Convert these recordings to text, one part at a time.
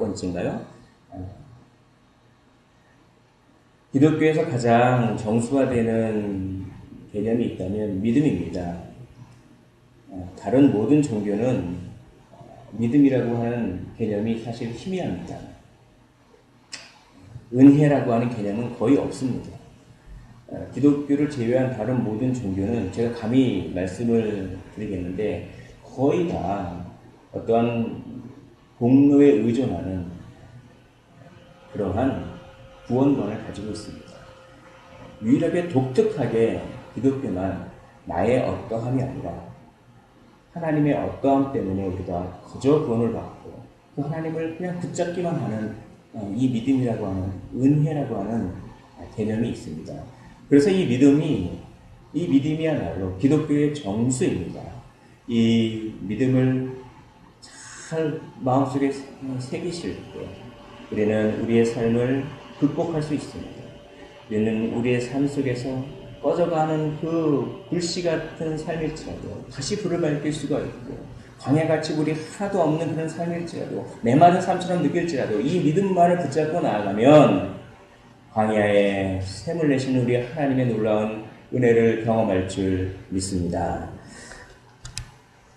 9번째인가요? 기독교에서 가장 정수화되는 개념이 있다면 믿음입니다. 다른 모든 종교는 믿음이라고 하는 개념이 사실 희미합니다. 은혜라고 하는 개념은 거의 없습니다. 기독교를 제외한 다른 모든 종교는 제가 감히 말씀을 드리겠는데 거의 다 어떠한 공로에 의존하는 그러한 구원론을 가지고 있습니다. 유일하게 독특하게 기독교만 나의 어떠함이 아니라 하나님의 어떠함 때문에 우리가 그저 구원을 받고 그 하나님을 그냥 붙잡기만 하는 이 믿음이라고 하는 은혜라고 하는 개념이 있습니다. 그래서 이 믿음이야말로 기독교의 정수입니다. 이 믿음을 잘 마음속에 새기실 때 우리는 우리의 삶을 극복할 수 있습니다. 우리는 우리의 삶 속에서 꺼져가는 그 불씨 같은 삶일지라도 다시 불을 밝힐 수가 있고 광야같이 우리 하나도 없는 그런 삶일지라도 메마른 삶처럼 느낄지라도 이 믿음만을 붙잡고 나아가면 광야에 샘을 내시는 우리 하나님의 놀라운 은혜를 경험할 줄 믿습니다.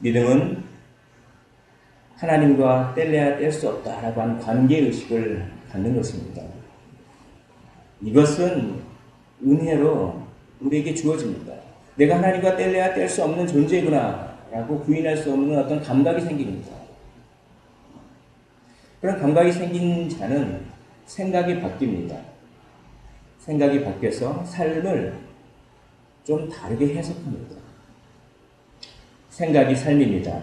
믿음은 하나님과 뗄래야 뗄 수 없다라고 하는 관계의식을 갖는 것입니다. 이것은 은혜로 우리에게 주어집니다. 내가 하나님과 뗄래야 뗄 수 없는 존재구나 라고 부인할 수 없는 어떤 감각이 생깁니다. 그런 감각이 생긴 자는 생각이 바뀝니다. 생각이 바뀌어서 삶을 좀 다르게 해석합니다. 생각이 삶입니다.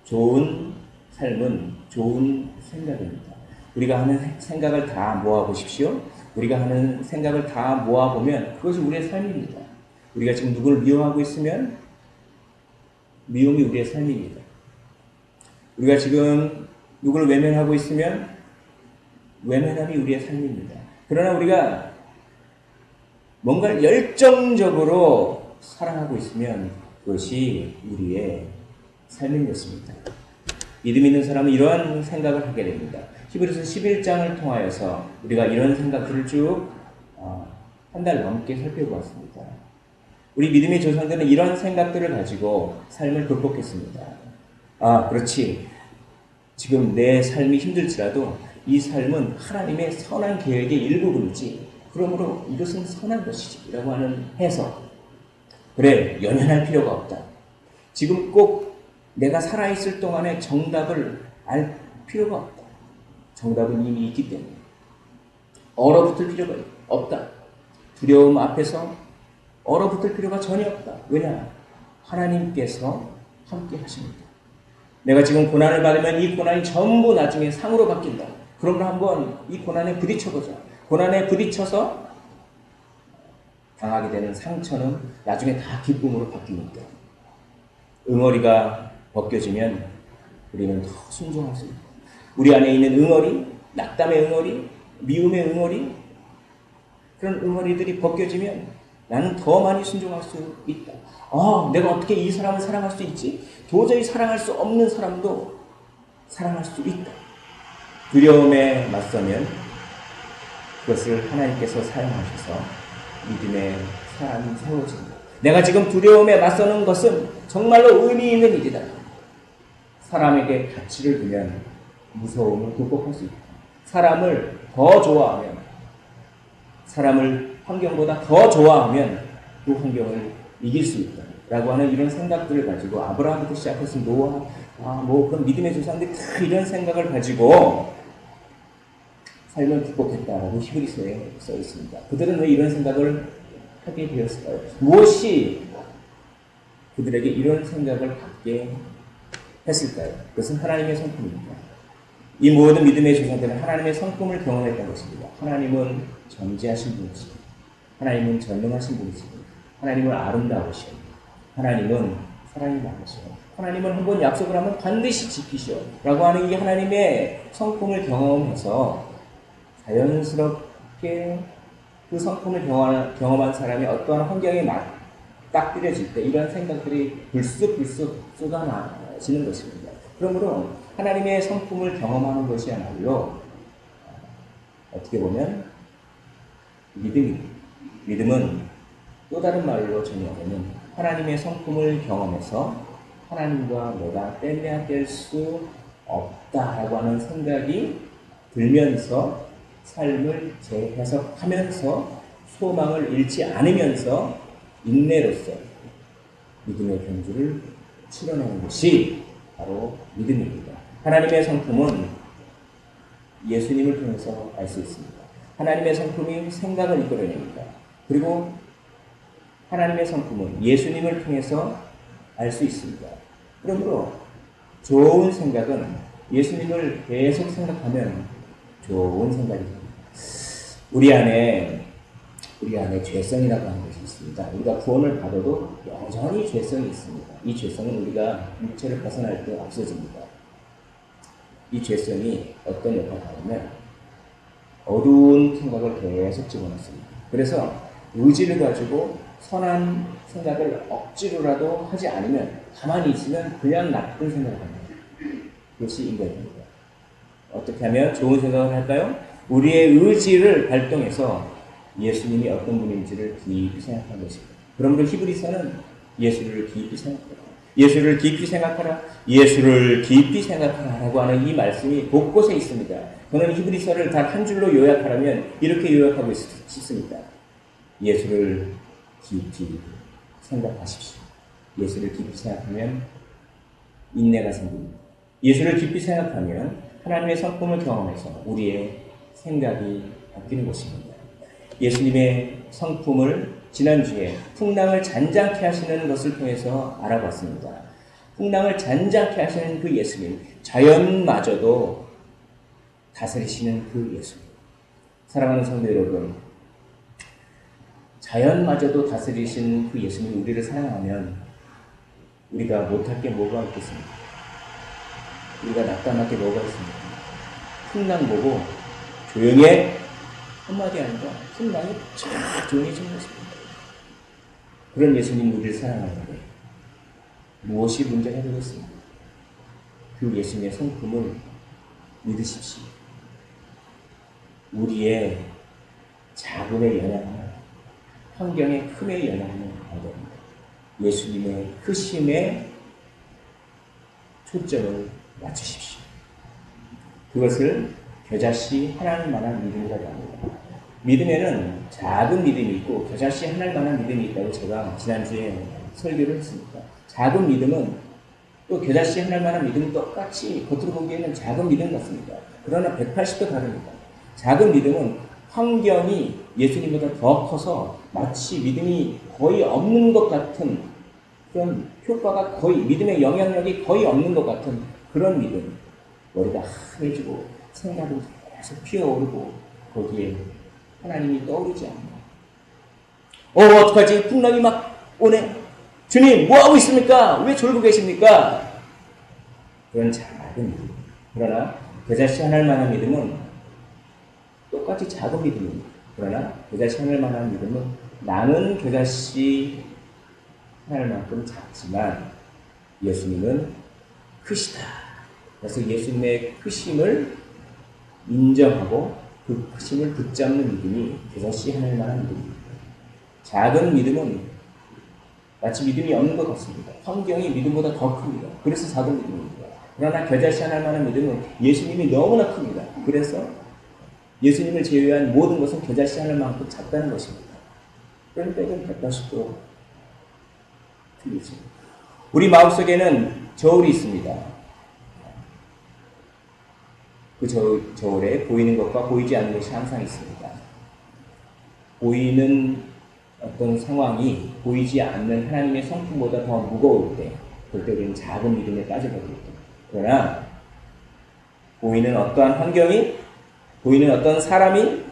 좋은 삶은 좋은 생각입니다. 우리가 하는 생각을 다 모아보십시오. 우리가 하는 생각을 다 모아보면 그것이 우리의 삶입니다. 우리가 지금 누구를 미워하고 있으면 미움이 우리의 삶입니다. 우리가 지금 누구를 외면하고 있으면 외면함이 우리의 삶입니다. 그러나 우리가 뭔가를 열정적으로 사랑하고 있으면 그것이 우리의 삶인 것입니다. 믿음 있는 사람은 이러한 생각을 하게 됩니다. 히브리서 11장을 통하여서 우리가 이런 생각들을 쭉 한 달 넘게 살펴보았습니다. 우리 믿음의 조상들은 이런 생각들을 가지고 삶을 극복했습니다. 그렇지. 지금 내 삶이 힘들지라도 이 삶은 하나님의 선한 계획의 일부분이지. 그러므로 이것은 선한 것이지. 라고 하는 해석. 그래, 연연할 필요가 없다. 지금 꼭 내가 살아있을 동안에 정답을 알 필요가 없다. 정답은 이미 있기 때문에. 얼어붙을 필요가 없다. 두려움 앞에서 얼어붙을 필요가 전혀 없다. 왜냐? 하나님께서 함께 하십니다. 내가 지금 고난을 받으면 이 고난이 전부 나중에 상으로 바뀐다. 그러면 한번 이 고난에 부딪혀보자. 고난에 부딪혀서 당하게 되는 상처는 나중에 다 기쁨으로 바뀝니다. 응어리가 벗겨지면 우리는 더 순종할 수 있다. 우리 안에 있는 응어리, 낙담의 응어리, 미움의 응어리, 그런 응어리들이 벗겨지면 나는 더 많이 순종할 수 있다. 내가 어떻게 이 사람을 사랑할 수 있지? 도저히 사랑할 수 없는 사람도 사랑할 수 있다. 두려움에 맞서면 그것을 하나님께서 사용하셔서 믿음의 사람이 세워집니다. 내가 지금 두려움에 맞서는 것은 정말로 의미 있는 일이다. 사람에게 가치를 두면 무서움을 극복할 수 있다. 사람을 더 좋아하면, 사람을 환경보다 더 좋아하면 그 환경을 이길 수 있다. 라고 하는 이런 생각들을 가지고 아브라함부터 시작해서 노아, 그런 믿음의 조상들이 다 이런 생각을 가지고 삶을 극복했다라고 히브리서에 써 있습니다. 그들은 왜 이런 생각을 하게 되었을까요? 무엇이 그들에게 이런 생각을 갖게 했을까요? 그것은 하나님의 성품입니다. 이 모든 믿음의 조상들은 하나님의 성품을 경험했던 것입니다. 하나님은 전지하신 분이시고, 하나님은 전능하신 분이시고, 하나님은 아름다우시고, 하나님은 사랑이 많으시고, 하나님은 한번 약속을 하면 반드시 지키시오 라고 하는 이 하나님의 성품을 경험해서 자연스럽게 그 성품을 경험한 사람이 어떠한 환경에 딱 들여질 때 이런 생각들이 불쑥 쏟아나지는 것입니다. 그러므로 하나님의 성품을 경험하는 것이야말로 어떻게 보면 믿음입니다. 믿음은 또 다른 말로 정의하면 하나님의 성품을 경험해서 하나님과 내가 뗄래야 뗄 수 없다라고 하는 생각이 들면서 삶을 재해석하면서 소망을 잃지 않으면서 인내로서 믿음의 경주를 치러내는 것이 바로 믿음입니다. 하나님의 성품은 예수님을 통해서 알 수 있습니다. 하나님의 성품이 생각을 이끌어냅니다. 그리고 하나님의 성품은 예수님을 통해서 알 수 있습니다. 그러므로 좋은 생각은 예수님을 계속 생각하면 좋은 생각이 됩니다. 우리 안에 죄성이라고 하는 것이 있습니다. 우리가 구원을 받아도 여전히 죄성이 있습니다. 이 죄성은 우리가 육체를 벗어날 때 없어집니다. 이 죄성이 어떤 역할을 하냐면 어두운 생각을 계속 집어넣습니다. 그래서 의지를 가지고 선한 생각을 억지로라도 하지 않으면 가만히 있으면 그냥 나쁜 생각을 합니다. 그것이 인간입니다. 어떻게 하면 좋은 생각을 할까요? 우리의 의지를 발동해서 예수님이 어떤 분인지를 깊이 생각하는 것입니다. 그러므로 히브리서는 예수를 깊이 생각하라. 예수를 깊이 생각하라. 예수를 깊이 생각하라고 하는 이 말씀이 곳곳에 있습니다. 저는 히브리서를 단 한 줄로 요약하라면 이렇게 요약하고 싶습니다. 예수를 깊이 생각하십시오. 예수를 깊이 생각하면 인내가 생깁니다. 예수를 깊이 생각하면 하나님의 성품을 경험해서 우리의 생각이 바뀌는 것입니다. 예수님의 성품을 지난주에 풍랑을 잔잔케 하시는 것을 통해서 알아봤습니다. 풍랑을 잔잔케 하시는 그 예수님, 자연마저도 다스리시는 그 예수님. 사랑하는 성도 여러분, 자연마저도 다스리신 그 예수님이 우리를 사랑하면 우리가 못할 게 뭐가 있겠습니까? 우리가 낙담할 게 뭐가 있습니까? 풍랑 보고 조용히 해! 한마디 아니라 풍랑이 쫙 조용해지는 것입니다. 그런 예수님이 우리를 사랑하는데 무엇이 문제가 되겠습니까? 그 예수님의 성품을 믿으십시오. 우리의 작음에 연연하는 환경의 큼에 연연하는 안됩니다. 예수님의 크심에 초점을 맞추십시오. 그것을 겨자씨 하나님 만한 믿음이라고 합니다. 믿음에는 작은 믿음이 있고 겨자씨 하나님 만한 믿음이 있다고 제가 지난주에 설교를 했습니다. 작은 믿음은 또 겨자씨 하나님 만한 믿음은 똑같이 겉으로 보기에는 작은 믿음 같습니다. 그러나 180도 다릅니다. 작은 믿음은 환경이 예수님보다 더 커서 마치 믿음이 거의 없는 것 같은 그런 효과가 거의 믿음의 영향력이 거의 없는 것 같은 그런 믿음. 머리가 하얘지고 생각은 계속 피어오르고 거기에 하나님이 떠오르지 않나. 어떡하지? 풍랑이 막 오네. 주님 뭐하고 있습니까? 왜 졸고 계십니까? 그런 작은 믿음. 그러나 겨자씨 하나를 만한 믿음은 똑같이 작은 믿음입니다. 그러나 겨자씨 하나를 만한 믿음은 나는 겨자씨 하나만큼 작지만 예수님은 크시다. 그래서 예수님의 크심을 인정하고 그 크심을 붙잡는 믿음이 겨자씨 하나일 만한 믿음입니다. 작은 믿음은 마치 믿음이 없는 것 같습니다. 환경이 믿음보다 더 큽니다. 그래서 작은 믿음입니다. 그러나 겨자씨 하나일 만한 믿음은 예수님이 너무나 큽니다. 그래서 예수님을 제외한 모든 것은 겨자씨 하나만큼 작다는 것입니다. 그러니까 이건 180도 틀리죠. 우리 마음속에는 저울이 있습니다. 그 저울에 보이는 것과 보이지 않는 것이 항상 있습니다. 보이는 어떤 상황이 보이지 않는 하나님의 성품보다 더 무거울 때, 그럴 때 우리는 작은 믿음에 빠져버립니다. 그러나 보이는 어떠한 환경이, 보이는 어떤 사람이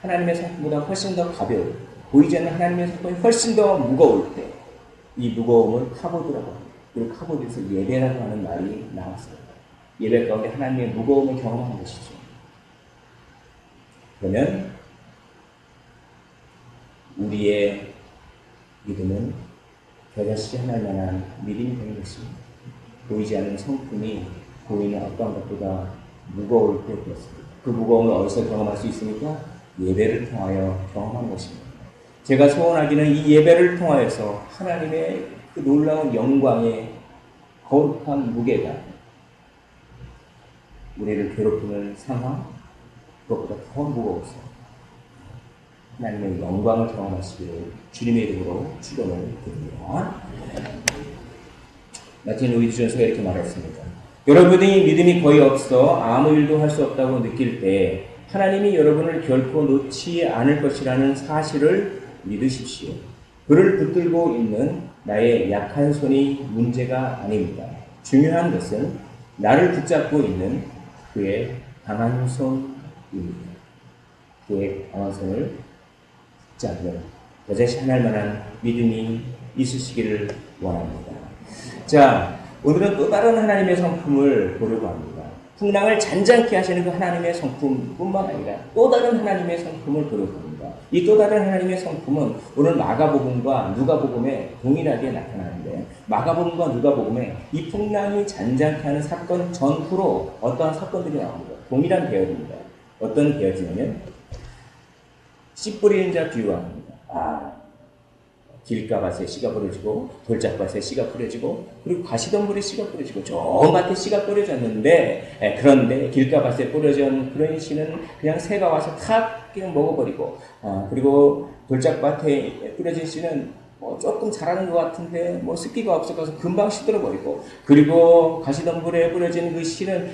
하나님의 성품보다 훨씬 더 가벼울 때, 보이지 않는 하나님의 성품이 훨씬 더 무거울 때, 이 무거움을 카보드라고 합니다. 그리고 카보드에서 예배라고 하는 말이 나왔습니다. 예배 가운데 하나님의 무거움을 경험하는 것이죠. 그러면 우리의 믿음은 겨자씨 하나만한 믿음이 되는 것입니다. 보이지 않는 성품이 보이는 어떤 것보다 무거울 때 그렇습니다. 그 무거움을 어디서 경험할 수 있습니까? 예배를 통하여 경험한 것입니다. 제가 소원하기는 이 예배를 통하여서 하나님의 그 놀라운 영광의 거룩한 무게가 우리를 괴롭히는 상황, 그것보다 더 무거워서 하나님의 영광을 경험하시기를 주님의 이름으로 축원을 드립니다. 마틴 루이지 존스가 이렇게 말했습니다. 여러분이 믿음이 거의 없어 아무 일도 할 수 없다고 느낄 때 하나님이 여러분을 결코 놓지 않을 것이라는 사실을 믿으십시오. 그를 붙들고 있는 나의 약한 손이 문제가 아닙니다. 중요한 것은 나를 붙잡고 있는 그의 강한 손입니다. 그의 강한 손을 붙잡는 여자시 하나님 만한 믿음이 있으시기를 원합니다. 자, 오늘은 또 다른 하나님의 성품을 보려고 합니다. 풍랑을 잔잔케 하시는 그 하나님의 성품뿐만 아니라 또 다른 하나님의 성품을 보려고 합니다. 이 또 다른 하나님의 성품은 오늘 마가복음과 누가복음에 동일하게 나타나는데, 마가복음과 누가복음에 이 풍랑이 잔잔케 하는 사건 전후로 어떠한 사건들이 나옵니다. 동일한 계열입니다. 어떤 계열이냐면 씨 뿌리는 자 비유합니다. 길가밭에 씨가 뿌려지고 돌짝밭에 씨가 뿌려지고 그리고 가시덤불에 씨가 뿌려지고 좋은 밭에 씨가 뿌려졌는데, 그런데 길가밭에 뿌려진 그런 씨는 그냥 새가 와서 탁 그냥 먹어버리고, 그리고 돌짝밭에 뿌려진 씨는 조금 자라는 것 같은데 습기가 없어서 금방 시들어버리고, 그리고 가시덤불에 뿌려진 그 씨는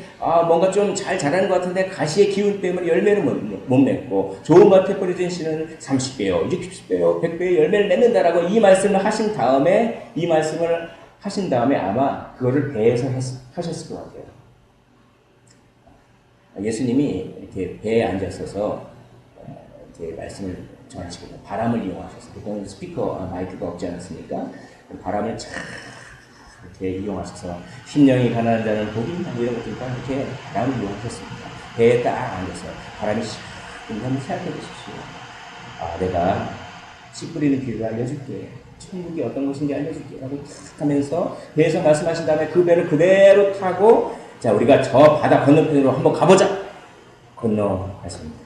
뭔가 좀 잘 자라는 것 같은데 가시의 기운 때문에 열매를 못 맺고, 좋은 밭에 뿌려진 씨는 30배요, 60배요, 100배의 열매를 맺는다라고 이 말씀을 하신 다음에 아마 그거를 배에서 하셨을 것 같아요. 예수님이 이렇게 배에 앉아서서 이렇게 말씀을 전하시거든요. 바람을 이용하셔서, 보통 스피커 마이크가 없지 않습니까? 바람을 쫙 이렇게 이용하셔서 심령이 가난한 자는 복이 있다 이런 것들 다 이렇게 바람을 이용하셨습니다. 배에 딱 앉아서 바람이 한번 생각해 보십시오. 내가 씨 뿌리는 비유를 알려줄게. 천국이 어떤 것인지 알려줄게. 라고 탁 하면서 배에서 말씀하신 다음에 그 배를 그대로 타고, 자, 우리가 저 바다 건너편으로 한번 가보자. 건너가십니다.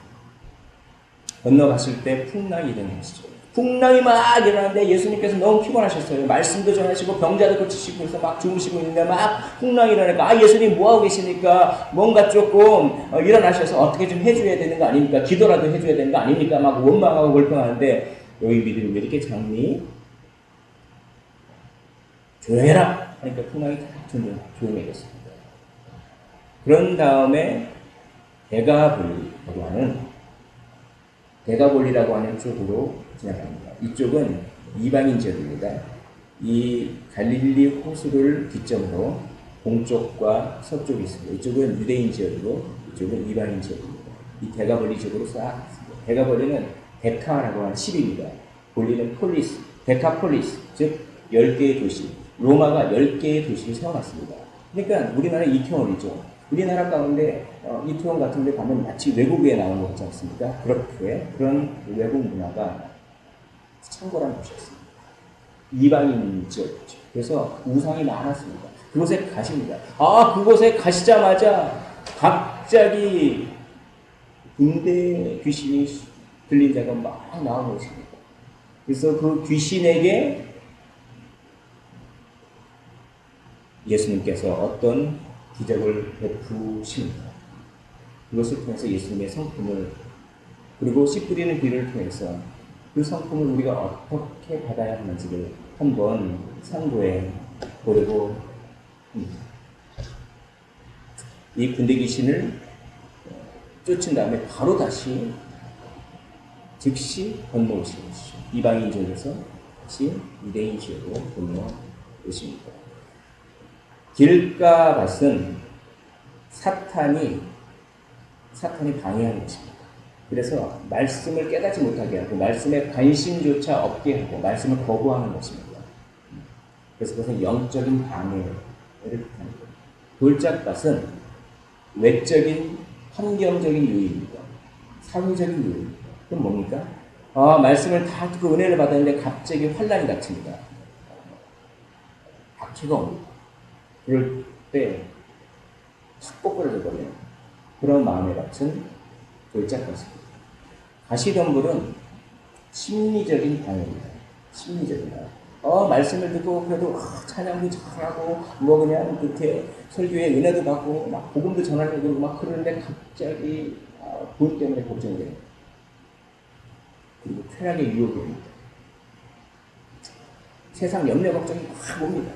건너갔을 때 풍랑이 일어난 것이죠. 풍랑이 막 일어나는데 예수님께서 너무 피곤하셨어요. 말씀도 전하시고 병자도 고치시고 해서 막 주무시고 있는데 막 풍랑이 일어나니까 예수님 뭐하고 계시니까 뭔가 조금 일어나셔서 어떻게 좀 해줘야 되는 거 아닙니까? 기도라도 해줘야 되는 거 아닙니까? 막 원망하고 골평하는데, 여기 믿음이 왜 이렇게 작니? 조용해라! 그러니까 풍랑이 다 조용해졌습니다. 그런 다음에 데가볼리라고 하는 쪽으로 지나갑니다. 이쪽은 이방인 지역입니다. 이 갈릴리 호수를 기점으로 동쪽과 서쪽이 있습니다. 이쪽은 유대인 지역이고 이쪽은 이방인 지역입니다. 이 데가볼리 쪽으로 싹 갔습니다. 데가볼리는 데카라고 하는 10입니다. 볼리는 폴리스, 데카폴리스, 즉 10개의 도시. 로마가 10개의 도시를 세워놨습니다. 그러니까 우리나라 이태원이죠. 우리나라 가운데 이태원 같은 데 가면 마치 외국에 나온 것 같지 않습니까? 그렇게 그런 외국 문화가 창궐한 곳이었습니다. 이방인 지역이죠. 그래서 우상이 많았습니다. 그곳에 가십니다. 그곳에 가시자마자 갑자기 군대 귀신이 들린 자가 막 나오는 것입니다. 그래서 그 귀신에게 예수님께서 어떤 기적을 베푸십니다. 그것을 통해서 예수님의 성품을, 그리고 씨 뿌리는 비를 통해서 그 성품을 우리가 어떻게 받아야 하는지를 한번 상고해 보려고 합니다. 이 군대 귀신을 쫓은 다음에 바로 다시 즉시 건너오신 것이죠. 이방인 지역에서 다시 유대인 지역으로 건너오십니다. 길가밭은 사탄이 방해하는 것입니다. 그래서 말씀을 깨닫지 못하게 하고 말씀에 관심조차 없게 하고 말씀을 거부하는 것입니다. 그래서 그것은 영적인 방해를 뜻합니다. 돌짝밭은 외적인 환경적인 요인입니다. 사회적인 요인입니다. 그럼 뭡니까? 말씀을 다 듣고 은혜를 받았는데 갑자기 환란이 닥칩니다. 박해가 옵니다. 그럴 때 꼬꾸라져 버려요. 그런 마음에 갇힌 돌짝가시입니다. 가시덤불은 심리적인 방해입니다. 심리적인 방해. 말씀을 듣고 그래도 찬양도 잘하고 뭐 그냥 그렇게 설교에 은혜도 받고 막 복음도 전하려고 막 그러는데 갑자기 돈 때문에 걱정이 돼요. 그리고 쾌락의 유혹이 옵니다. 세상 염려 걱정이 확 옵니다.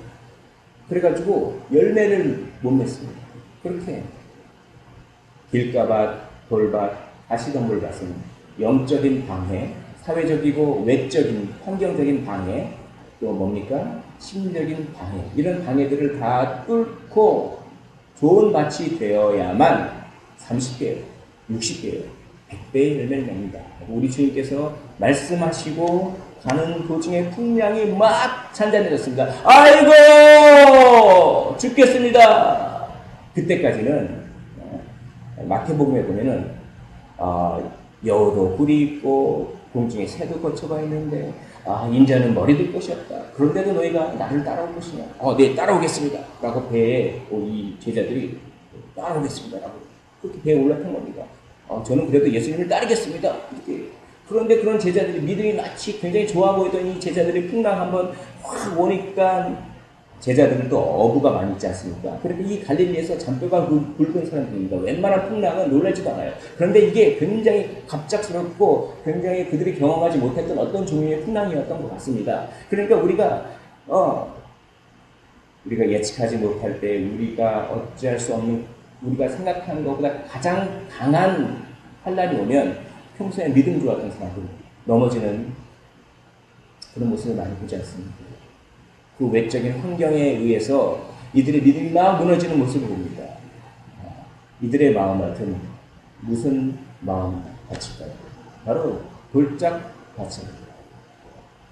그래가지고 열매를 못 맺습니다. 그렇게 길가밭, 돌밭, 가시덤불 밭은 영적인 방해, 사회적이고 외적인 환경적인 방해, 또 뭡니까? 심리적인 방해, 이런 방해들을 다 뚫고 좋은 밭이 되어야만 30개예요, 60개예요, 100배의 열매를 냅니다. 우리 주님께서 말씀하시고 가는 도중에 풍랑이 막 잔잔해졌습니다. 아이고 죽겠습니다. 그때까지는 마태복음에 보면은 여우도 뿔이 있고 공중에 새도 거쳐가 있는데 인자는 머리도 끝이 없다. 그런데도 너희가 나를 따라올 것이냐? 네, 따라오겠습니다. 라고 배에 이 제자들이 따라오겠습니다. 라고 그렇게 배에 올라탄 겁니다. 저는 그래도 예수님을 따르겠습니다. 이렇게. 그런데 그런 제자들이 믿음이 마치 굉장히 좋아 보이던 이 제자들이 풍랑 한번 확 오니까 제자들은 또 어부가 많이 있지 않습니까? 그런데 이 갈릴리에서 잔뼈가 굵은 사람들입니다. 웬만한 풍랑은 놀라지도 않아요. 그런데 이게 굉장히 갑작스럽고 굉장히 그들이 경험하지 못했던 어떤 종류의 풍랑이었던 것 같습니다. 그러니까 우리가 예측하지 못할 때 우리가 어찌할 수 없는 우리가 생각하는 것보다 가장 강한 환란이 오면 평소에 믿음 좋았던 사람들 넘어지는 그런 모습을 많이 보지 않습니까? 그 외적인 환경에 의해서 이들의 믿음이 막 무너지는 모습을 봅니다. 이들의 마음 같은 무슨 마음 같을까요? 바로 돌짝 같습니다.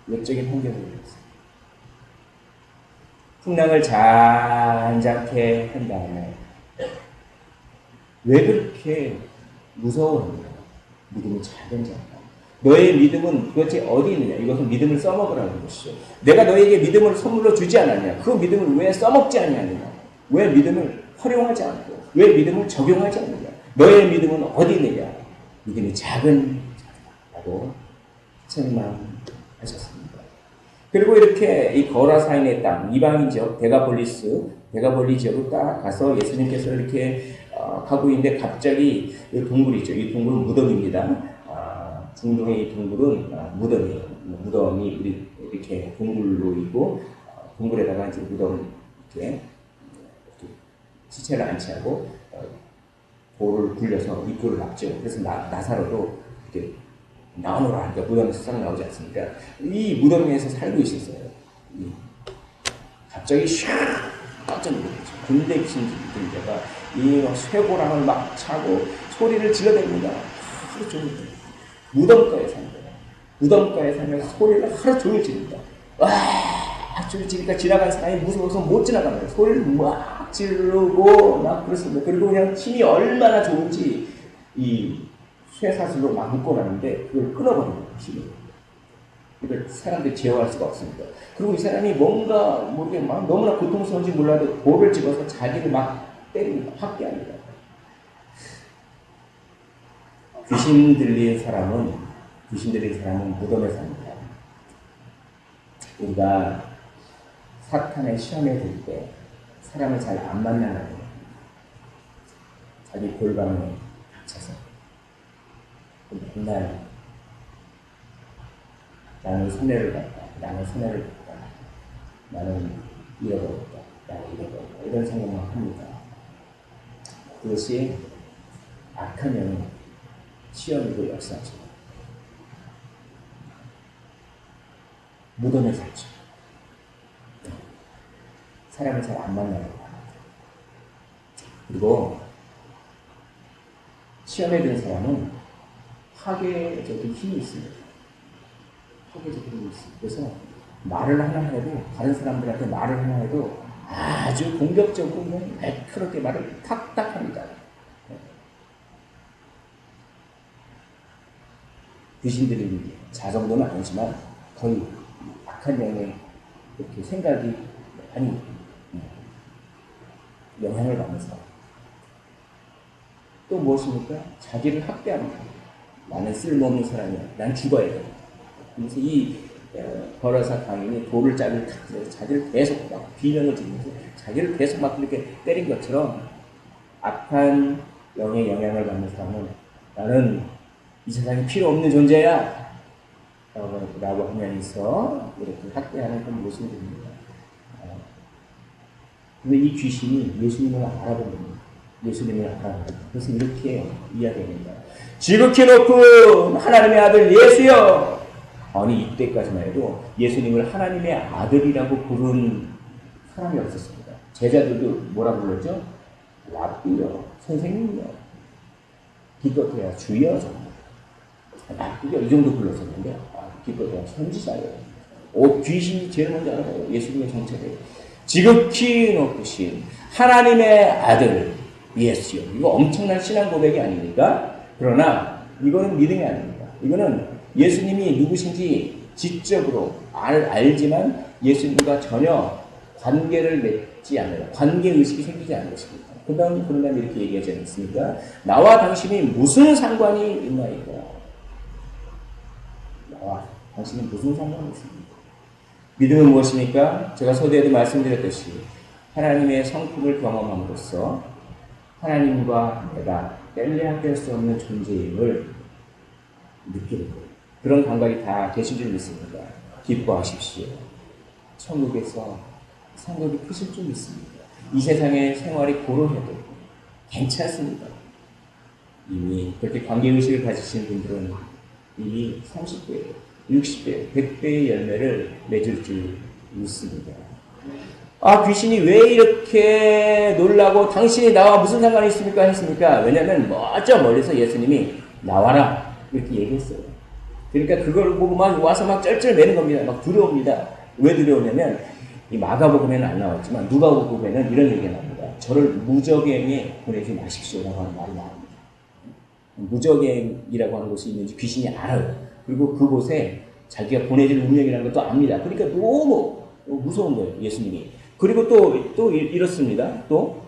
외적인 환경에 의해서 풍랑을 잔잔케 한 다음에 왜 그렇게 무서워합니까? 믿음이 작은 자가. 너의 믿음은 도대체 어디 있느냐? 이것은 믿음을 써먹으라는 것이죠. 내가 너에게 믿음을 선물로 주지 않았냐? 그 믿음을 왜 써먹지 않느냐? 왜 믿음을 활용하지 않고 왜 믿음을 적용하지 않느냐? 너의 믿음은 어디 있느냐? 믿음이 작은 자라고 책망하셨습니다. 그리고 이렇게 이 거라사인의 땅, 이방인 지역, 데가볼리 지역으로 딱 가서 예수님께서 이렇게 가고 있는데 갑자기 이 동굴이죠. 이 동굴은 무덤입니다. 중동의 이 동굴은 무덤이에요. 무덤이 이렇게 동굴로 있고 동굴에다가 이제 무덤 이렇게 시체를 안치하고 돌을 굴려서 입구를 막죠. 그래서 나사로도 이렇게 나오노라 하니까 무덤에서 싹 나오지 않습니까? 이 무덤에서 살고 있었어요. 갑자기 샥 깜짝 놀랐죠. 군대 귀신 들자가 이 쇠고랑을 막 차고 소리를 질러댑니다. 하루 종일 무덤가에 산 거예요. 무덤가에 살면서 소리를 하루 종일 지릅니다. 하루 종일 지르니까 지나가는 사람이 무서워서 못 지나갑니다. 소리를 막 지르고 막 그렇습니다. 그리고 그냥 힘이 얼마나 좋은지 이 쇠사슬로 막 묶어놨는데 그걸 끊어버립니다. 힘을. 이걸 사람들이 제어할 수가 없습니다. 그리고 이 사람이 뭔가 모르게 막 너무나 고통스러운지 몰라도 돌을 집어서 자기를 막 때립니다. 학대합니다. 귀신 들린 사람은 무덤에 삽니다. 우리가 사탄의 시험에 들 때 사람을 잘 안 만나는 자기 골방에 갇혀서 맨날 나는 손해를 봤다. 나는 잃어버렸다. 이런 생각만 합니다. 그것이 악한 영의 시험이고 역사죠. 무덤에 살죠. 사람을 잘 안 만나는 거예요. 그리고 시험에 든 사람은 파괴적인 힘이 있습니다. 그래서 말을 하나 해도 다른 사람들한테 말을 하나 해도 아주 공격적으로 매끄럽게 말을 탁탁 합니다. 귀신들이 자정도는 아니지만 거의 악한 영의 이렇게 생각이 많이 영향을 받면서 또 무엇입니까? 자기를 학대합니다. 나는 쓸모없는 사람이야. 난 죽어야 돼. 그래서 이 버라사 강인이 돌을 자기를 탁 들여서 자기를 계속 막 비명을 지르면서 자기를 계속 막 이렇게 때린 것처럼 악한 영의 영향을 받는 사람은 나는 이 세상에 필요 없는 존재야 라고 하면서 이렇게 학대하는 그런 모습이 됩니다. 근데 이 귀신이 예수님을 알아봅니다. 예수님을 알아봅니다. 그래서 이렇게 이야기합니다. 지극히 높은 하나님의 아들 예수여. 아니 이때까지만 해도 예수님을 하나님의 아들이라고 부른 사람이 없었습니다. 제자들도 뭐라 불렀죠? 라삐여, 선생님이여, 기껏해야 주여 정도. 라삐여 이 정도 불렀었는데 기껏해야 선지자여. 귀신이 제일 먼저 알아봐요. 예수님의 정체를. 지극히 높으신 하나님의 아들 예수요. 이거 엄청난 신앙 고백이 아닙니까? 그러나 이거는 믿음이 아닙니다. 이거는 예수님이 누구신지 지적으로 알지만 예수님과 전혀 관계를 맺지 않아요. 관계의식이 생기지 않는 것입니다. 그 다음에 이렇게 얘기하지 않습니까? 나와 당신이 무슨 상관이 있나이까? 나와 당신이 무슨 상관이 있습니까? 믿음은 무엇입니까? 제가 서두에도 말씀드렸듯이 하나님의 성품을 경험함으로써 하나님과 내가 뗄래야 뗄 수 없는 존재임을 느끼는 거예요. 그런 감각이 다 계신 줄 믿습니다. 기뻐하십시오. 천국에서 상급이 크실 줄 믿습니다. 이 세상의 생활이 고루해도 괜찮습니다. 이미 그렇게 관계의식을 가지신 분들은 이미 30배, 60배, 100배의 열매를 맺을 줄 믿습니다. 귀신이 왜 이렇게 놀라고 당신이 나와 무슨 상관이 있습니까? 했습니까? 왜냐하면 먼저 멀리서 예수님이 나와라 이렇게 얘기했어요. 그러니까 그걸 보고 막 와서 막 쩔쩔매는 겁니다. 막 두려웁니다. 왜 두려우냐면 이 마가복음에는 안 나왔지만 누가복음에는 이런 얘기가 나옵니다. 저를 무적행에 보내지 마십시오라고 하는 말이 나옵니다. 무적행이라고 하는 곳이 있는지 귀신이 알아요. 그리고 그곳에 자기가 보내질 운명이라는 것도 압니다. 그러니까 너무 무서운 거예요, 예수님이. 그리고 또 이렇습니다. 또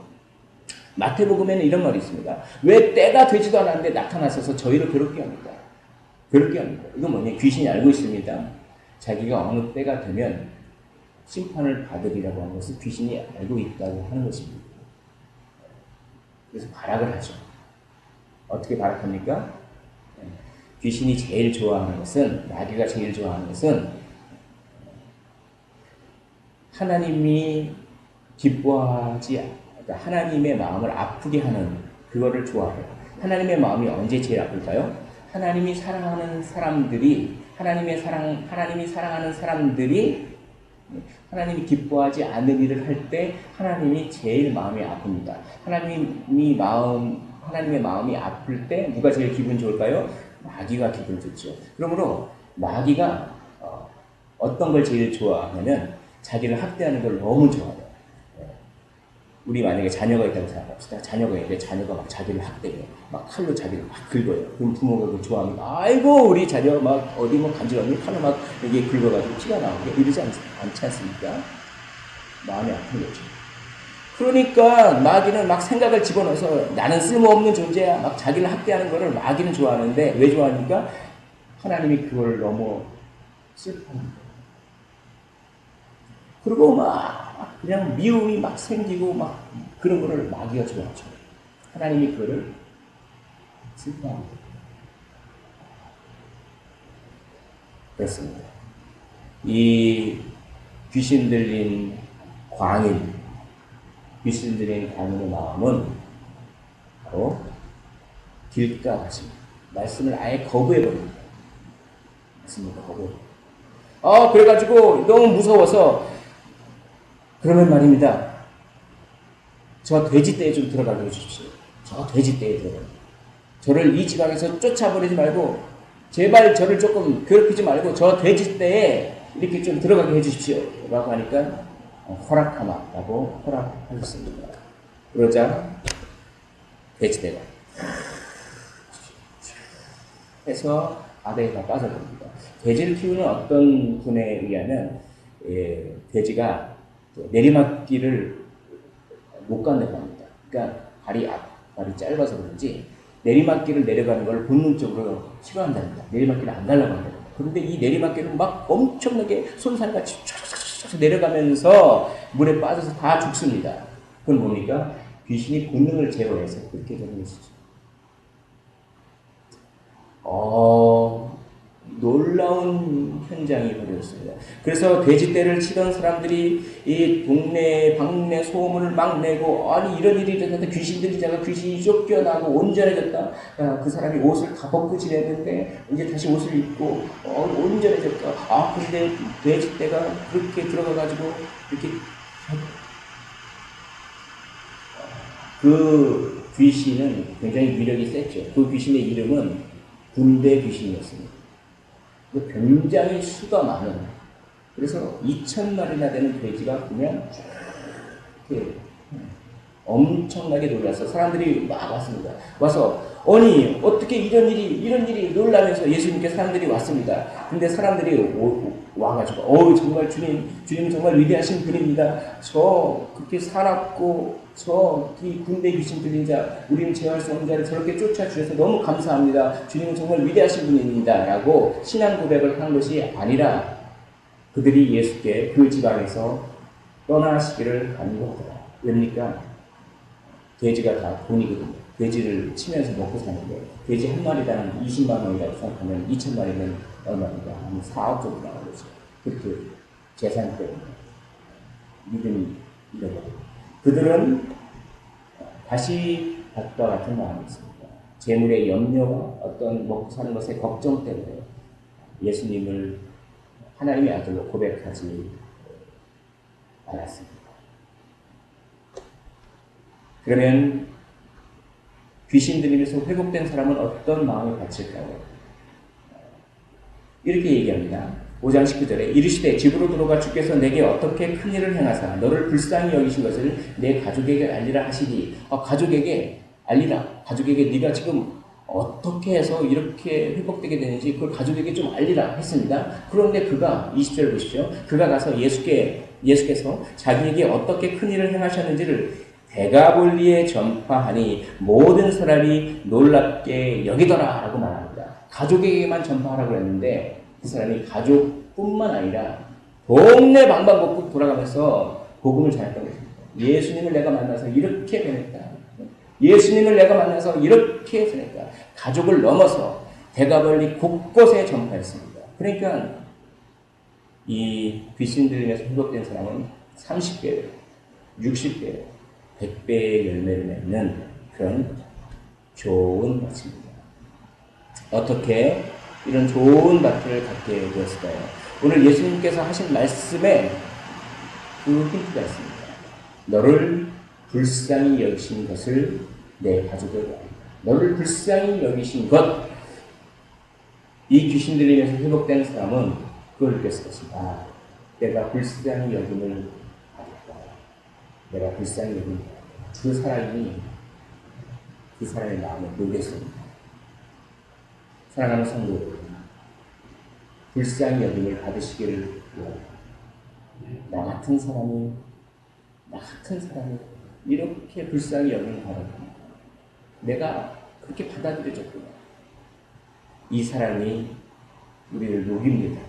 마태복음에는 이런 말이 있습니다. 왜 때가 되지도 않았는데 나타나셔서 저희를 괴롭게 합니다. 괴롭게 합니다. 이건 뭐냐? 귀신이 알고 있습니다. 자기가 어느 때가 되면 심판을 받으리라고 하는 것을 귀신이 알고 있다고 하는 것입니다. 그래서 발악을 하죠. 어떻게 발악합니까? 귀신이 제일 좋아하는 것은, 마귀가 제일 좋아하는 것은 하나님이 기뻐하지, 그러니까 하나님의 마음을 아프게 하는 그거를 좋아해요. 하나님의 마음이 언제 제일 아플까요? 하나님이 사랑하는 사람들이, 하나님이 사랑하는 사람들이 하나님이 기뻐하지 않는 일을 할 때 하나님이 제일 마음이 아픕니다. 하나님의 마음이 아플 때 누가 제일 기분 좋을까요? 마귀가 기분 좋죠. 그러므로 마귀가 어떤 걸 제일 좋아하냐면 자기를 학대하는 걸 너무 좋아해요. 우리 만약에 자녀가 있다고 생각합시다. 자녀가 있는데 자녀가 막 자기를 학대해요. 막 칼로 자기를 막 긁어요. 그럼 부모가 그걸 좋아합니다. 아이고 우리 자녀 막 어디 뭐 간지러니 칼로 막 여기에 긁어가지고 피가 나오게 이러지 않지 않습니까? 마음이 아픈 거죠. 그러니까 마귀는 막 생각을 집어넣어서 나는 쓸모없는 존재야. 막 자기를 학대하는 거를 마귀는 좋아하는데 왜 좋아하니까? 하나님이 그걸 너무 슬퍼합니다. 그리고 막 그냥 미움이 막 생기고 막 그런 거를 마귀가 좋아하죠. 하나님이 그거를 슬퍼합니다. 그렇습니다. 이 귀신 들린 광인의 마음은 바로 길가 같습니다. 말씀을 아예 거부해버립니다. 말씀을 거부해버립니다. 그래가지고 너무 무서워서 그러면 말입니다. 저 돼지떼에 좀 들어가게 해주십시오. 저 돼지떼에 들어가게. 저를 이 지방에서 쫓아버리지 말고 제발 저를 조금 괴롭히지 말고 저 돼지떼에 이렇게 좀 들어가게 해주십시오. 라고 하니까 허락하마라고 허락하셨습니다. 그러자 돼지떼가 해서 바다에 빠져버립니다. 돼지를 키우는 어떤 분에 의하면 돼지가 내리막길을 못 간다고 합니다. 그러니까 발이 짧아서 그런지 내리막길을 내려가는 걸 본능적으로 싫어한답니다. 내리막길을 안 가려고 한답니다. 그런데 이 내리막길은 막 엄청나게 손살같이 쫙쫙 내려가면서 물에 빠져서 다 죽습니다. 그건 뭡니까? 귀신이 본능을 제어해서 그렇게 되는 것이죠. 놀라운 현장이 벌어졌습니다. 그래서 돼지떼를 치던 사람들이 이 동네 방네 소문을 막 내고, 아니 이런 일이 일어났는데 귀신이 쫓겨나고 온전해졌다. 그 사람이 옷을 다 벗고 지내는데 이제 다시 옷을 입고 온전해졌다. 근데 돼지떼가 그렇게 들어가가지고 이렇게 그 귀신은 굉장히 위력이 셌죠. 그 귀신의 이름은 군대 귀신이었습니다. 굉장히 수가 많은, 그래서 2,000마리나 되는 돼지가 보면 이렇게 엄청나게 놀라서 사람들이 막 왔습니다. 와서 아니 어떻게 이런 일이 놀라면서 예수님께 사람들이 왔습니다. 근데 사람들이 와가지고 정말 주님 정말 위대하신 분입니다. 저 그렇게 살았고 이 군대 귀신 들린 자, 우리는 제어할 수 없는 자를 저렇게 쫓아주셔서 너무 감사합니다. 주님은 정말 위대하신 분입니다. 라고 신앙 고백을 한 것이 아니라 그들이 예수께 그 지방에서 떠나시기를 간구하더라. 왜입니까? 돼지가 다 돈이거든요. 돼지를 치면서 먹고 사는데 돼지 한 마리당 20만 원이라고 생각하면 2,000마리는 얼마입니까? 한 4억 정도 나오는 거죠. 그렇게 재산 때문에 믿음이 잃어버려요. 그들은 다시 밭과 같은 마음이 있습니다. 재물의 염려와 어떤 먹고 사는 것의 걱정 때문에 예수님을 하나님의 아들로 고백하지 않았습니다. 그러면 귀신 들림에서 회복된 사람은 어떤 마음을 가질까요? 이렇게 얘기합니다. 5장 19절에 이르시되 집으로 들어가 주께서 내게 어떻게 큰 일을 행하사 너를 불쌍히 여기신 것을 내 가족에게 알리라 하시니, 가족에게 알리라. 가족에게 네가 지금 어떻게 해서 이렇게 회복되게 되는지 그걸 가족에게 좀 알리라 했습니다. 그런데 그가 20절 보십시오. 그가 가서 예수께서 자기에게 어떻게 큰 일을 행하셨는지를 데가볼리에 전파하니 모든 사람이 놀랍게 여기더라 라고 말합니다. 가족에게만 전파하라고 했는데 그 사람이 가족뿐만 아니라 동네 방방곡곡 돌아가면서 복음을 전했던 것입니다. 예수님을 내가 만나서 이렇게 변했다. 예수님을 내가 만나서 이렇게 변했다. 가족을 넘어서 데가볼리 곳곳에 전파했습니다. 그러니까 이 귀신 들림에서 회복된 사람은 30배, 60배, 100배의 열매를 맺는 그런 좋은 밭입니다. 어떻게 이런 좋은 밭을 갖게 되었을까요? 오늘 예수님께서 하신 말씀에 그 힌트가 있습니다. 너를 불쌍히 여기신 것을 내 가족에게 알리라. 너를 불쌍히 여기신 것. 이 귀신 들림에서 회복된 사람은 그걸 느꼈을 것입니다. 내가 불쌍히 여김을 받았다. 내가 불쌍히 여김을 받았다. 그 사람이 그 사람의 마음을 녹였습니다. 사랑하는 성도 여러분, 불쌍히 여김을 받으시기를 원합니다. 나 같은 사람이 이렇게 불쌍히 여김을 받았구나. 내가 그렇게 받아들여졌구나. 이 사람이 우리를 녹입니다.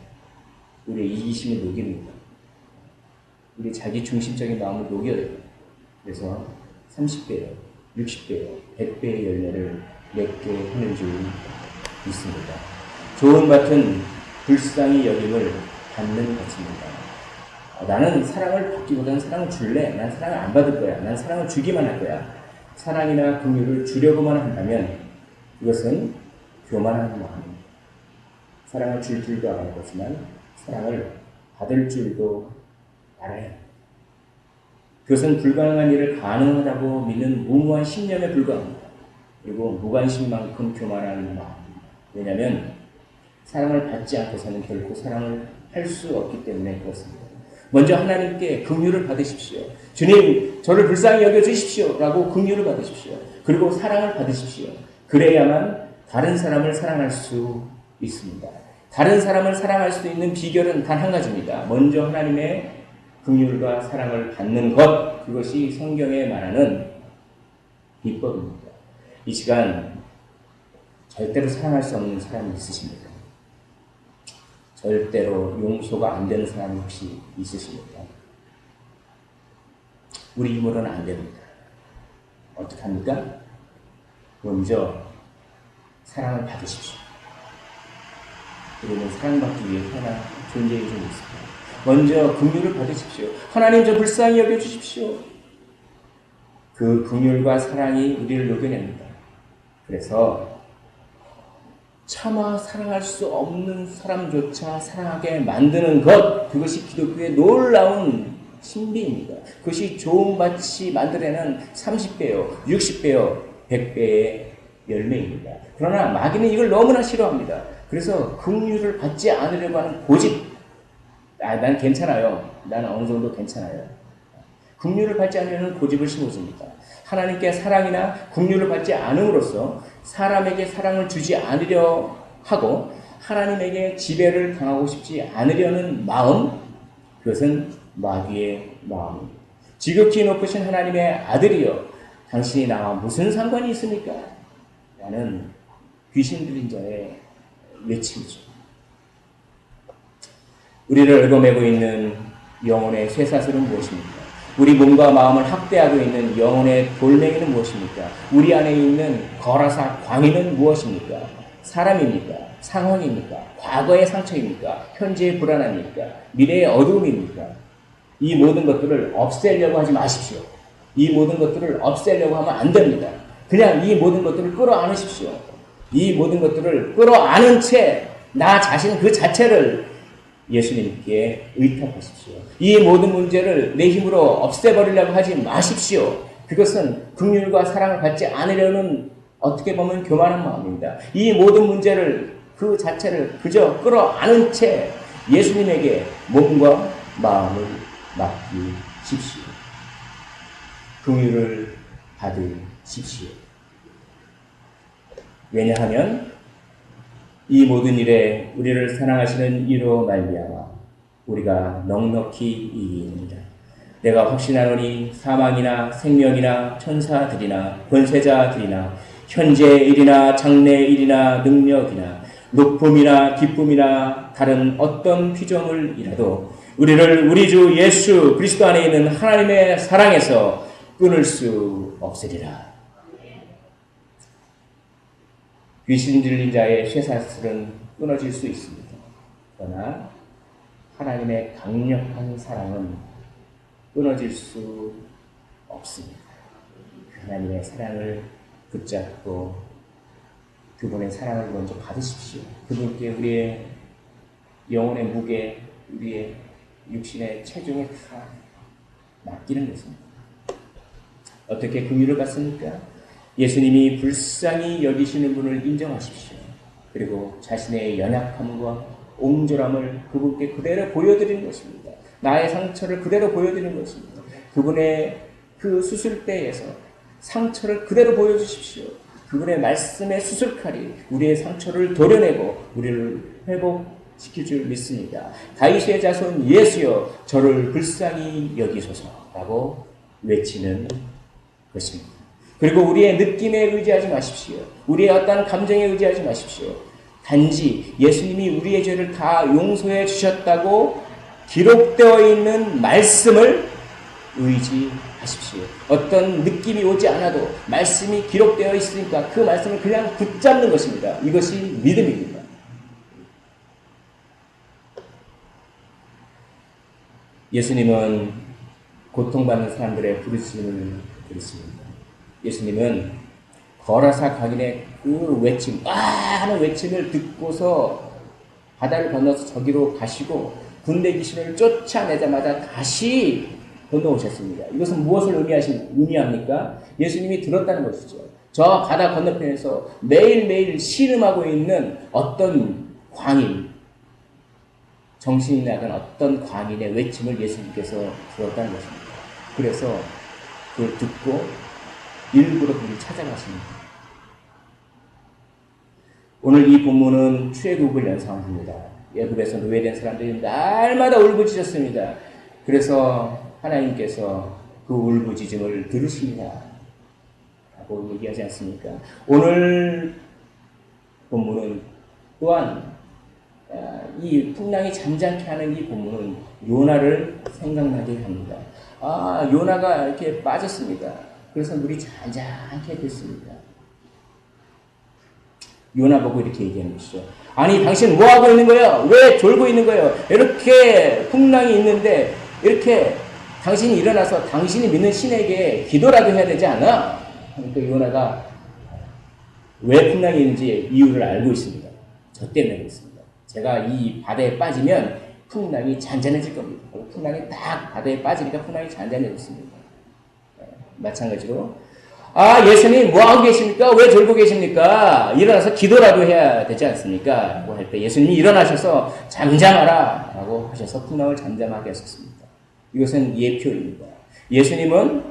우리의 이기심을 녹입니다. 우리 자기 중심적인 마음을 녹여요. 그래서 30배요, 60배요, 100배의 열매를 맺게 하는 줄 믿습니다. 좋은 밭은 불쌍히 여김을 받는 밭입니다. 나는 사랑을 받기보다는 사랑을 줄래? 난 사랑을 안 받을 거야. 난 사랑을 주기만 할 거야. 사랑이나 긍휼을 주려고만 한다면 그것은 교만한 마음입니다. 사랑을 줄 줄도 알아야 하지만 사랑을 받을 줄도 알아야 합니다. 그것은 불가능한 일을 가능하다고 믿는 무모한 신념에 불과합니다. 그리고 무관심만큼 교만한 마음. 왜냐하면 사랑을 받지 않고서는 결코 사랑을 할 수 없기 때문에 그렇습니다. 먼저 하나님께 긍휼을 받으십시오. 주님, 저를 불쌍히 여겨주십시오. 라고 긍휼을 받으십시오. 그리고 사랑을 받으십시오. 그래야만 다른 사람을 사랑할 수 있습니다. 다른 사람을 사랑할 수 있는 비결은 단 한 가지입니다. 먼저 하나님의 긍휼과 사랑을 받는 것, 그것이 성경에 말하는 비법입니다. 이 시간 절대로 사랑할 수 없는 사람이 있으십니까? 절대로 용서가 안 되는 사람이 혹시 있으십니까? 우리 힘으로는 안 됩니다. 어떻게 합니까? 먼저 사랑을 받으십시오. 우리는 사랑받기 위해 태어난 존재의 좀 있습니다. 먼저 긍휼을 받으십시오. 하나님 저 불쌍히 여겨주십시오. 그 긍휼과 사랑이 우리를 녹여냅니다. 그래서 차마 사랑할 수 없는 사람조차 사랑하게 만드는 것, 그것이 기독교의 놀라운 신비입니다. 그것이 좋은 밭이 만들어내는 30배요, 60배요, 100배의 열매입니다. 그러나 마귀는 이걸 너무나 싫어합니다. 그래서 긍휼을 받지 않으려고 하는 고집, 난 괜찮아요. 나는 어느 정도 괜찮아요. 긍휼을 받지 않으려는 고집을 심어줍니다. 하나님께 사랑이나 긍휼을 받지 않음으로써 사람에게 사랑을 주지 않으려 하고 하나님에게 지배를 당하고 싶지 않으려는 마음, 그것은 마귀의 마음입니다. 지극히 높으신 하나님의 아들이여 당신이 나와 무슨 상관이 있습니까? 라는 귀신 들린 자의 외침이죠. 우리를 얽어매고 있는 영혼의 쇠사슬은 무엇입니까? 우리 몸과 마음을 학대하고 있는 영혼의 돌멩이는 무엇입니까? 우리 안에 있는 거라사 광희는 무엇입니까? 사람입니까? 상황입니까? 과거의 상처입니까? 현재의 불안함입니까? 미래의 어두움입니까? 이 모든 것들을 없애려고 하지 마십시오. 이 모든 것들을 없애려고 하면 안 됩니다. 그냥 이 모든 것들을 끌어안으십시오. 이 모든 것들을 끌어안은 채 나 자신 그 자체를 예수님께 의탁하십시오. 이 모든 문제를 내 힘으로 없애버리려고 하지 마십시오. 그것은 긍휼과 사랑을 받지 않으려는 어떻게 보면 교만한 마음입니다. 이 모든 문제를 그 자체를 그저 끌어안은 채 예수님에게 몸과 마음을 맡기십시오. 긍휼을 받으십시오. 왜냐하면 이 모든 일에 우리를 사랑하시는 이로 말미암아 우리가 넉넉히 이기입니다. 내가 확신하노니 사망이나 생명이나 천사들이나 권세자들이나 현재의 일이나 장래의 일이나 능력이나 높음이나 기쁨이나 다른 어떤 피조물이라도 우리를 우리 주 예수 그리스도 안에 있는 하나님의 사랑에서 끊을 수 없으리라. 귀신 들린 자의 쇠사슬은 끊어질 수 있습니다. 그러나 하나님의 강력한 사랑은 끊어질 수 없습니다. 하나님의 사랑을 붙잡고 그분의 사랑을 먼저 받으십시오. 그분께 우리의 영혼의 무게, 우리의 육신의 체중을 다 맡기는 것입니다. 어떻게 긍휼을 받습니까? 예수님이 불쌍히 여기시는 분을 인정하십시오. 그리고 자신의 연약함과 옹졸함을 그분께 그대로 보여드리는 것입니다. 나의 상처를 그대로 보여드리는 것입니다. 그분의 그 수술대에서 상처를 그대로 보여주십시오. 그분의 말씀의 수술칼이 우리의 상처를 도려내고 우리를 회복시킬 줄 믿습니다. 다윗의 자손 예수여 저를 불쌍히 여기소서라고 외치는 것입니다. 그리고 우리의 느낌에 의지하지 마십시오. 우리의 어떤 감정에 의지하지 마십시오. 단지 예수님이 우리의 죄를 다 용서해 주셨다고 기록되어 있는 말씀을 의지하십시오. 어떤 느낌이 오지 않아도 말씀이 기록되어 있으니까 그 말씀을 그냥 붙잡는 것입니다. 이것이 믿음입니다. 예수님은 고통받는 사람들의 부르심을 들으십니다. 예수님은 거라사 강인의 그 외침, 하는 외침을 듣고서 바다를 건너서 저기로 가시고 군대 귀신을 쫓아내자마자 다시 건너오셨습니다. 이것은 무엇을 의미합니까? 예수님이 들었다는 것이죠. 저 바다 건너편에서 매일매일 신음하고 있는 어떤 광인, 정신이 나간 어떤 광인의 외침을 예수님께서 들었다는 것입니다. 그래서 그걸 듣고 일부러 그를 찾아가십니다. 오늘 이 본문은 출애굽을 연상합니다. 애굽에서 노예된 사람들이 날마다 울부짖었습니다. 그래서 하나님께서 그 울부짖음을 들으십니다. 라고 얘기하지 않습니까? 오늘 본문은 또한 이 풍랑이 잠잠케 하는 이 본문은 요나를 생각나게 합니다. 요나가 이렇게 빠졌습니다. 그래서 물이 잔잔하게 됐습니다. 요나 보고 이렇게 얘기하는 것이죠. 아니, 당신 뭐 하고 있는 거예요? 왜 졸고 있는 거예요? 이렇게 풍랑이 있는데 이렇게 당신이 일어나서 당신이 믿는 신에게 기도라도 해야 되지 않아? 그러니까 요나가 왜 풍랑이 있는지 이유를 알고 있습니다. 저 때문에 그렇습니다. 제가 이 바다에 빠지면 풍랑이 잔잔해질 겁니다. 풍랑이 딱 바다에 빠지니까 풍랑이 잔잔해졌습니다. 마찬가지로 예수님 뭐하고 계십니까? 왜 졸고 계십니까? 일어나서 기도라도 해야 되지 않습니까? 라고 할 때 예수님이 일어나셔서 잠잠하라 라고 하셔서 풍랑을 잠잠하게 하셨습니다. 이것은 예표입니다. 예수님은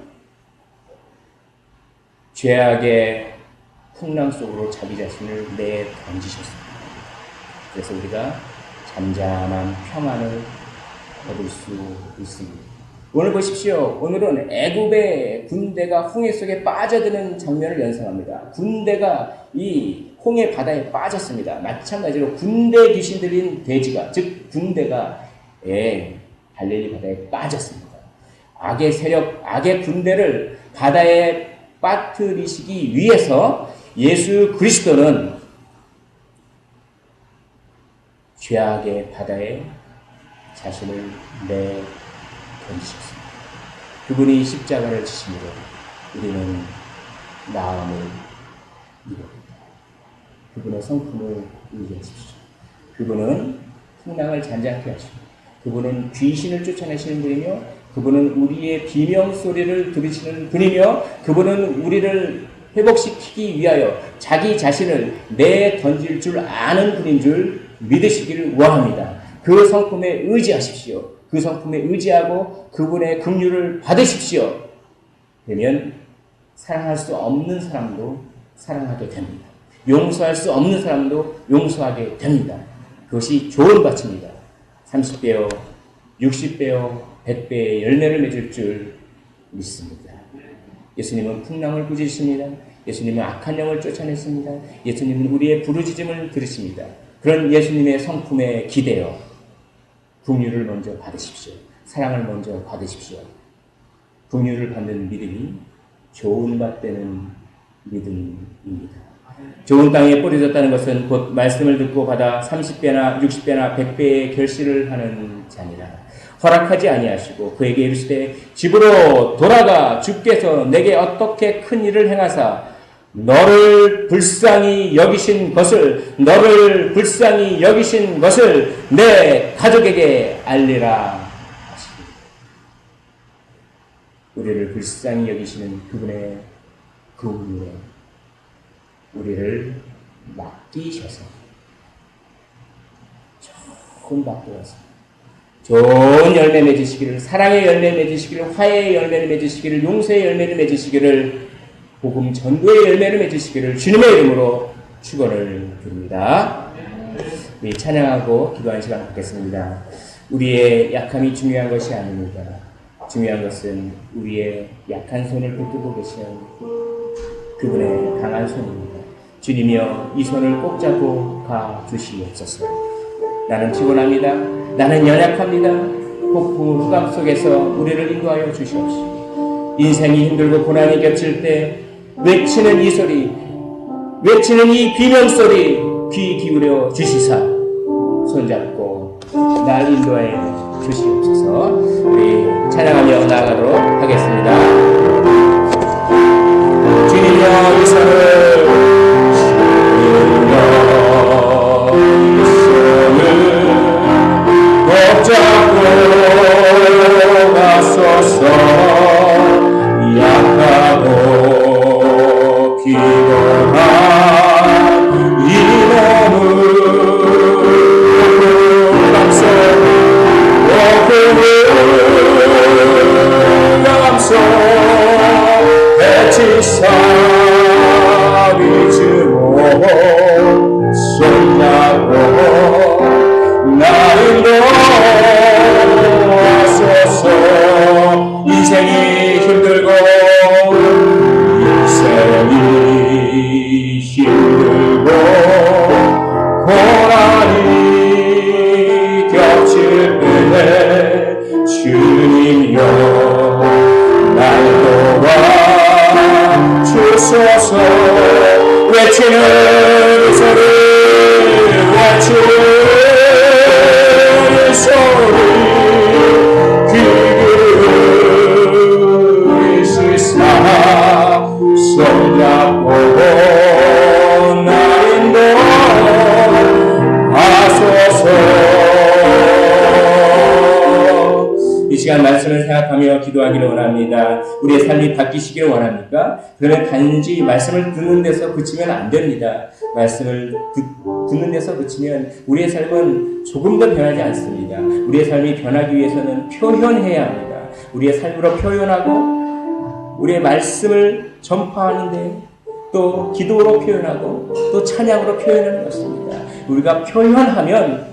죄악의 풍랑 속으로 자기 자신을 내던지셨습니다. 그래서 우리가 잠잠한 평안을 얻을 수 있습니다. 오늘 보십시오. 오늘은 애굽의 군대가 홍해 속에 빠져드는 장면을 연상합니다. 군대가 이 홍해 바다에 빠졌습니다. 마찬가지로 군대 귀신 들린 돼지가, 즉 군대가 갈릴리 바다에 빠졌습니다. 악의 세력, 악의 군대를 바다에 빠뜨리시기 위해서 예수 그리스도는 죄악의 바다에 자신을 내던지셨습니다. 그분이 십자가를 지심으로 우리는 나음을 이룹니다. 그분의 성품을 의지하십시오. 그분은 풍랑을 잔잔케 하시고, 그분은 귀신을 쫓아내시는 분이며, 그분은 우리의 비명소리를 들으시는 분이며, 그분은 우리를 회복시키기 위하여 자기 자신을 내던질 줄 아는 분인 줄 믿으시기를 원합니다. 그 성품에 의지하십시오. 그 성품에 의지하고 그분의 긍휼을 받으십시오. 그러면 사랑할 수 없는 사람도 사랑하게 됩니다. 용서할 수 없는 사람도 용서하게 됩니다. 그것이 좋은 밭입니다. 30배요, 60배요, 100배의 열매를 맺을 줄 믿습니다. 예수님은 풍랑을 꾸짖으십니다. 예수님은 악한 영을 쫓아냈습니다. 예수님은 우리의 부르짖음을 들으십니다. 그런 예수님의 성품에 기대어 긍휼을 먼저 받으십시오. 사랑을 먼저 받으십시오. 긍휼을 받는 믿음이 좋은 밭 되는 믿음입니다. 좋은 땅에 뿌려졌다는 것은 곧 말씀을 듣고 받아 30배나 60배나 100배의 결실을 하는 자니라. 허락하지 아니하시고 그에게 이르시되 집으로 돌아가 주께서 내게 어떻게 큰 일을 행하사 너를 불쌍히 여기신 것을 내 가족에게 알리라 하시니, 우리를 불쌍히 여기시는 그분의 긍휼에 우리를 맡기셔서 좋은 밭 되어서 좋은 열매 맺으시기를, 사랑의 열매 맺으시기를, 화해의 열매를 맺으시기를, 용서의 열매를 맺으시기를, 복음 전도의 열매를 맺으시기를 주님의 이름으로 축원을 드립니다. 우리 찬양하고 기도하는 시간 갖겠습니다. 우리의 약함이 중요한 것이 아닙니다. 중요한 것은 우리의 약한 손을 붙들고 계시는 그분의 강한 손입니다. 주님이여 이 손을 꼭 잡고 가 주시옵소서. 나는 피곤합니다. 나는 연약합니다. 폭풍 후감 속에서 우리를 인도하여 주시옵시고, 인생이 힘들고 고난이 겹칠 때 외치는 이 소리, 외치는 이 비명소리 귀 기울여 주시사 손잡고 날 인도하여 주시옵소서. 우리 찬양하며 나아가도록 하겠습니다. 주님여 이 손을 꼭 잡고 가소서. 약하고 피곤한 이 몸을 감소 해치사 생각하며 기도하기를 원합니다. 우리의 삶이 바뀌시기를 원합니까? 그러면 단지 말씀을 듣는 데서 그치면 안 됩니다. 말씀을 듣는 데서 그치면 우리의 삶은 조금 더 변하지 않습니다. 우리의 삶이 변하기 위해서는 표현해야 합니다. 우리의 삶으로 표현하고 우리의 말씀을 전파하는데 또 기도로 표현하고 또 찬양으로 표현하는 것입니다. 우리가 표현하면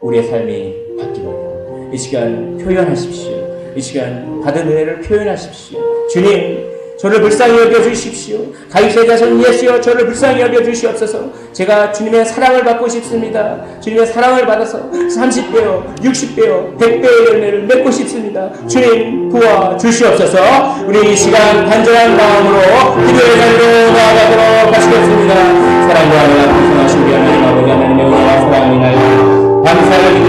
우리의 삶이 바뀝니다. 이 시간 표현하십시오. 이 시간 받은 은혜를 표현하십시오. 주님, 저를 불쌍히 여겨주십시오. 가이사의 자손 예수여, 저를 불쌍히 여겨주시옵소서. 제가 주님의 사랑을 받고 싶습니다. 주님의 사랑을 받아서 30배요, 60배요, 100배의 열매를 맺고 싶습니다. 주님 도와주시옵소서. 우리 이 시간 간절한 마음으로 기도의 자리로 나아가도록 하시겠습니다. 사랑과 은혜가 풍성하신 우리 하나님 아버지 하나님의 은혜와 사랑이 날 감사를 드립니다.